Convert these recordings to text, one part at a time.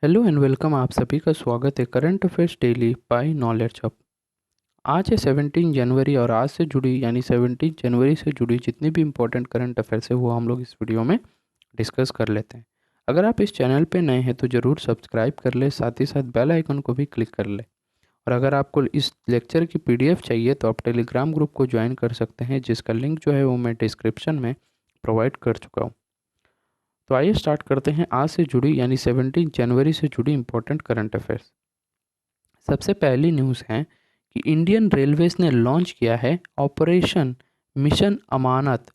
Hello and welcome. आप सभी का स्वागत है current affairs daily by knowledge hub. आज है 17 जनवरी और आज से जुड़ी यानी 17 जनवरी से जुड़ी जितनी भी इम्पोर्टेंट करंट अफेयर्स है वो हम लोग इस वीडियो में डिस्कस कर लेते हैं। अगर आप इस चैनल पे नए हैं तो ज़रूर सब्सक्राइब कर ले, साथ ही साथ बेल आइकन को भी क्लिक कर ले। और अगर आपको इस लेक्चर की पीडीएफ चाहिए तो आप टेलीग्राम ग्रुप को ज्वाइन कर सकते हैं, जिसका लिंक जो है वो मैं डिस्क्रिप्शन में प्रोवाइड कर चुका हूँ। तो आइए स्टार्ट करते हैं आज से जुड़ी यानी 17 जनवरी से जुड़ी इंपॉर्टेंट करंट अफेयर्स। सबसे पहली न्यूज़ है कि इंडियन रेलवेज ने लॉन्च किया है ऑपरेशन मिशन अमानत।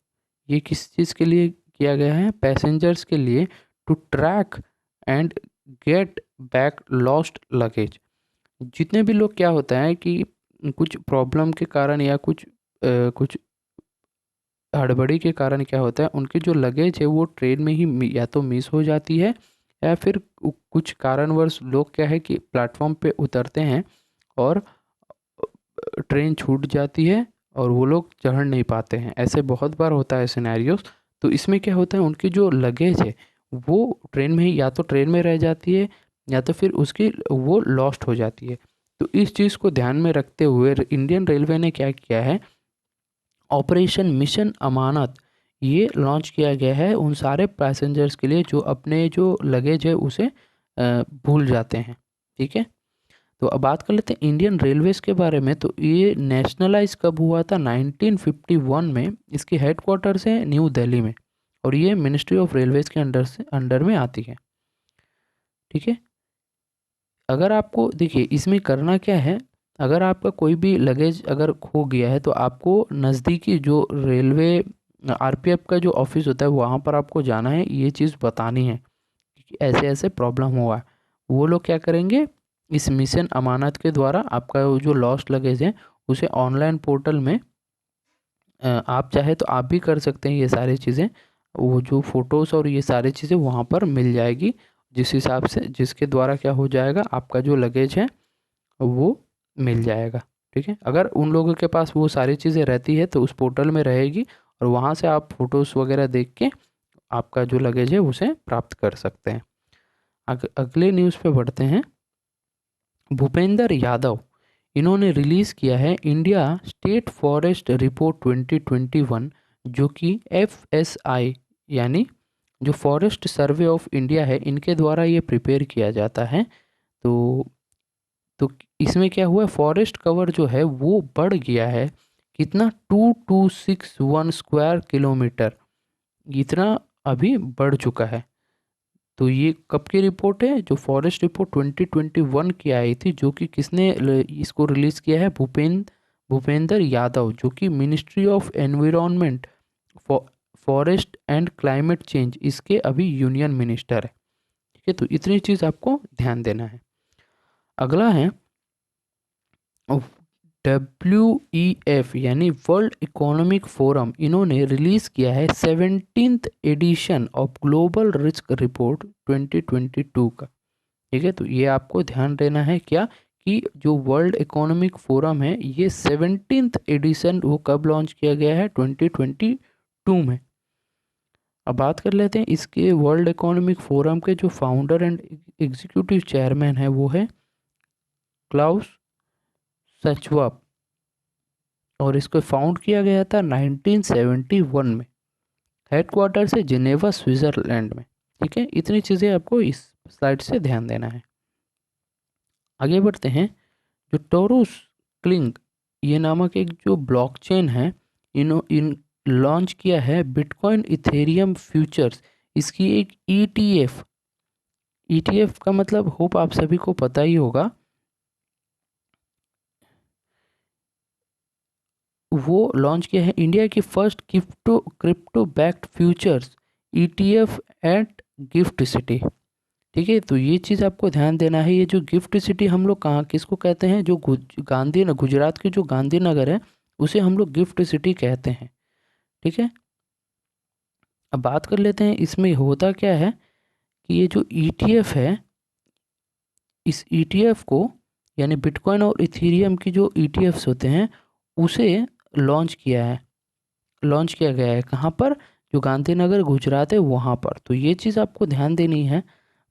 ये किस चीज़ के लिए किया गया है? पैसेंजर्स के लिए, to track and get back lost luggage. जितने भी लोग क्या होता है कि कुछ प्रॉब्लम के कारण या कुछ हड़बड़ी के कारण क्या होता है, उनकी जो लगेज है वो ट्रेन में ही या तो मिस हो जाती है या फिर कुछ कारणवश लोग क्या है कि प्लेटफॉर्म पे उतरते हैं और ट्रेन छूट जाती है और वो लोग चढ़ नहीं पाते हैं। ऐसे बहुत बार होता है सिनेरियोस। तो इसमें क्या होता है, उनकी जो लगेज है वो ट्रेन में ही या तो ट्रेन में रह जाती है या तो फिर उसकी वो लॉस्ट हो जाती है। तो इस चीज़ को ध्यान में रखते हुए इंडियन रेलवे ने क्या किया है, ऑपरेशन मिशन अमानत ये लॉन्च किया गया है उन सारे पैसेंजर्स के लिए जो अपने जो लगेज है उसे भूल जाते हैं। ठीक है, तो अब बात कर लेते हैं इंडियन रेलवेज के बारे में। तो ये नेशनलाइज कब हुआ था? 1951 में। इसके हेडक्वार्टर्स है न्यू दिल्ली में और ये मिनिस्ट्री ऑफ रेलवेज के अंडर में आती है। ठीक है, अगर आपको देखिए इसमें करना क्या है, अगर आपका कोई भी लगेज अगर खो गया है तो आपको नज़दीकी जो रेलवे आरपीएफ का जो ऑफिस होता है वहाँ पर आपको जाना है, ये चीज़ बतानी है कि ऐसे ऐसे प्रॉब्लम हुआ है। वो लोग क्या करेंगे, इस मिशन अमानत के द्वारा आपका वो जो लॉस्ट लगेज है उसे ऑनलाइन पोर्टल में आप चाहे तो आप भी कर सकते हैं। ये सारी चीज़ें, वो जो फ़ोटोज़ और ये सारी चीज़ें वहाँ पर मिल जाएगी, जिस हिसाब से जिसके द्वारा क्या हो जाएगा, आपका जो लगेज है वो मिल जाएगा। ठीक है, अगर उन लोगों के पास वो सारी चीज़ें रहती है तो उस पोर्टल में रहेगी और वहाँ से आप फ़ोटोज़ वगैरह देख के आपका जो लगेज है उसे प्राप्त कर सकते हैं। अगले न्यूज़ पे बढ़ते हैं। भूपेंद्र यादव, इन्होंने रिलीज़ किया है इंडिया स्टेट फॉरेस्ट रिपोर्ट 2021, जो कि एफएसआई यानी जो फॉरेस्ट सर्वे ऑफ इंडिया है इनके द्वारा ये प्रिपेयर किया जाता है। तो तो इसमें क्या हुआ, फॉरेस्ट कवर जो है वो बढ़ गया है कितना, 2261 स्क्वायर किलोमीटर, इतना अभी बढ़ चुका है। तो ये कब की रिपोर्ट है? जो फॉरेस्ट रिपोर्ट 2021 की आई थी, जो कि किसने इसको रिलीज़ किया है? भूपेंद्र यादव, जो कि ministry of environment, forest and climate change, इसके अभी यूनियन मिनिस्टर है। ठीक है, तो इतनी चीज़ आपको ध्यान देना है। अगला है WEF यानी वर्ल्ड इकोनॉमिक फोरम, इन्होंने रिलीज़ किया है 17th edition of Global Risk Report 2022 का। ठीक है, तो ये आपको ध्यान देना है क्या कि जो वर्ल्ड इकोनॉमिक फोरम है ये 17th एडिशन वो कब लॉन्च किया गया है? 2022 में। अब बात कर लेते हैं इसके वर्ल्ड इकोनॉमिक फोरम के जो फाउंडर एंड एग्जीक्यूटिव चेयरमैन है वो है क्लाउस सचवाब और इसको फाउंड किया गया था 1971 में। हेडक्वार्टर से जिनेवा स्विट्ज़रलैंड में। ठीक है, इतनी चीज़ें आपको इस स्लाइड से ध्यान देना है। आगे बढ़ते हैं। जो टोरूस क्लिंग ये नामक एक जो ब्लॉकचेन है, इन लॉन्च किया है बिटकॉइन इथेरियम फ्यूचर्स। इसकी एक ईटीएफ का मतलब होप आप सभी को पता ही होगा, वो लॉन्च किया है इंडिया की first crypto backed futures ETF at GIFT City. ठीक है, तो ये चीज़ आपको ध्यान देना है। ये जो गिफ्ट सिटी हम लोग कहाँ किसको कहते हैं? जो गुजरात के जो गांधीनगर है उसे हम लोग गिफ्ट सिटी कहते हैं। ठीक है, अब बात कर लेते हैं इसमें होता क्या है कि ये जो ईटीएफ है, इस ईटीएफ को यानी बिटकॉइन और इथेरियम की जो ईटीएफ्स होते हैं उसे लॉन्च किया है, लॉन्च किया गया है कहाँ पर? जो गांधीनगर गुजरात है वहाँ पर। तो ये चीज़ आपको ध्यान देनी है।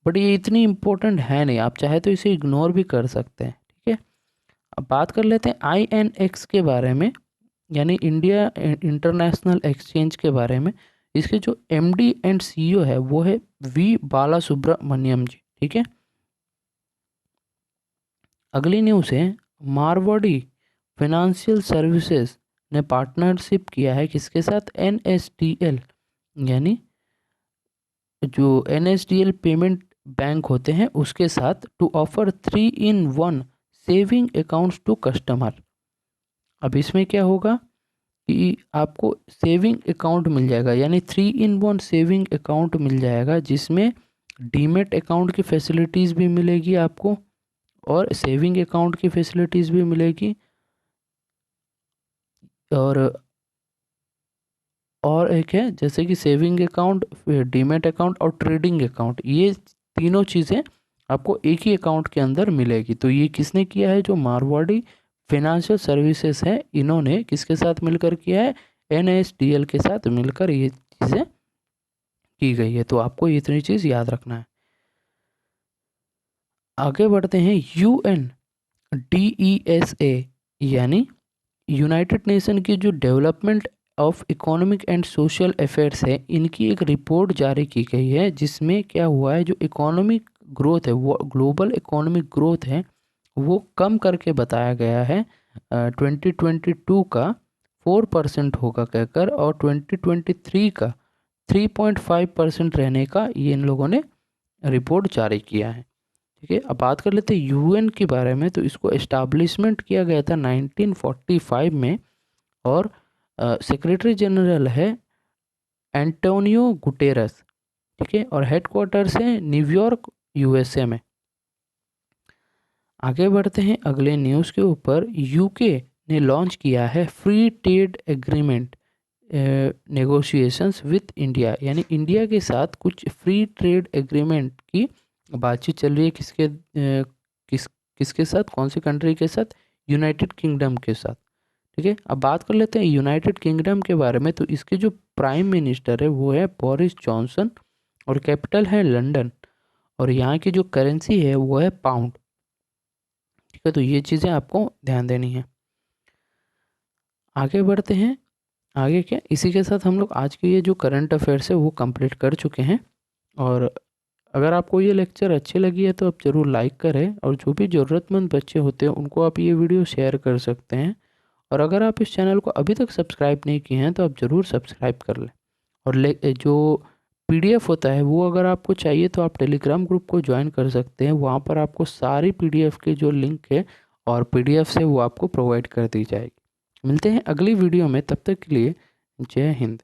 बट ये इतनी इम्पोर्टेंट है नहीं, आप चाहे तो इसे इग्नोर भी कर सकते हैं, ठीक है। अब बात कर लेते हैं INX के बारे में, यानी इंडिया इंटरनेशनल एक्सचेंज के बारे में। इसके जो MD एंड CEO है वो है V बालासुब्रमण्यम जी, ठीक है। अगली न्यूज़ है मारवाड़ी फाइनेंशियल सर्विसेज ने पार्टनरशिप किया है किसके साथ, NSDL, यानी जो NSDL पेमेंट बैंक होते हैं उसके साथ, to offer 3-in-1 saving accounts to customer. अब इसमें क्या होगा कि आपको सेविंग अकाउंट मिल जाएगा, यानी 3-in-1 सेविंग अकाउंट मिल जाएगा, जिसमें डीमेट अकाउंट की फैसिलिटीज़ भी मिलेगी आपको और सेविंग अकाउंट की फैसिलिटीज़ भी मिलेगी, और एक है जैसे कि सेविंग अकाउंट, डीमेट अकाउंट और ट्रेडिंग अकाउंट, ये तीनों चीज़ें आपको एक ही अकाउंट के अंदर मिलेगी। तो ये किसने किया है, जो मारवाड़ी फाइनेंशियल सर्विसेज है, इन्होंने किसके साथ मिलकर किया है, NSDL के साथ मिलकर ये चीज़ें की गई है। तो आपको ये इतनी चीज़ याद रखना है। आगे बढ़ते हैं UNDESA, यानी यूनाइटेड नेशन की जो development of economic and social affairs है, इनकी एक रिपोर्ट जारी की गई है, जिसमें क्या हुआ है, जो इकोनॉमिक ग्रोथ है, वो ग्लोबल इकोनॉमिक ग्रोथ है, वो कम करके बताया गया है 2022 का 4% होगा कहकर, और 2023 का 3.5% रहने का ये इन लोगों ने रिपोर्ट जारी किया है, ठीक है। अब बात कर लेते हैं UN के बारे में। तो इसको एस्टाब्लिशमेंट किया गया था 1945 में, और सेक्रेटरी जनरल है एंटोनियो गुटेरस, ठीक है, और हेडक्वार्टर्स है न्यूयॉर्क USA में। आगे बढ़ते हैं अगले न्यूज़ के ऊपर। UK ने लॉन्च किया है free trade agreement negotiations with India, यानी इंडिया के साथ कुछ फ्री ट्रेड एग्रीमेंट की बातचीत चल रही है, किसके साथ, कौन सी कंट्री के साथ, यूनाइटेड किंगडम के साथ, ठीक है। अब बात कर लेते हैं यूनाइटेड किंगडम के बारे में। तो इसके जो प्राइम मिनिस्टर है वो है बोरिस जॉनसन, और कैपिटल है लंदन, और यहाँ की जो करेंसी है वो है पाउंड, ठीक है। तो ये चीज़ें आपको ध्यान देनी है। आगे बढ़ते हैं। आगे क्या, इसी के साथ हम लोग आज के ये जो करंट अफेयर्स है वो कंप्लीट कर चुके हैं। और अगर आपको ये लेक्चर अच्छी लगी है तो आप ज़रूर लाइक करें, और जो भी ज़रूरतमंद बच्चे होते हैं उनको आप ये वीडियो शेयर कर सकते हैं। और अगर आप इस चैनल को अभी तक सब्सक्राइब नहीं किए हैं तो आप ज़रूर सब्सक्राइब कर लें। और जो PDF होता है वो अगर आपको चाहिए तो आप टेलीग्राम ग्रुप को ज्वाइन कर सकते हैं, वहाँ पर आपको सारी PDF के जो लिंक है और PDF है वो आपको प्रोवाइड कर दी जाएगी। मिलते हैं अगली वीडियो में, तब तक के लिए जय हिंद।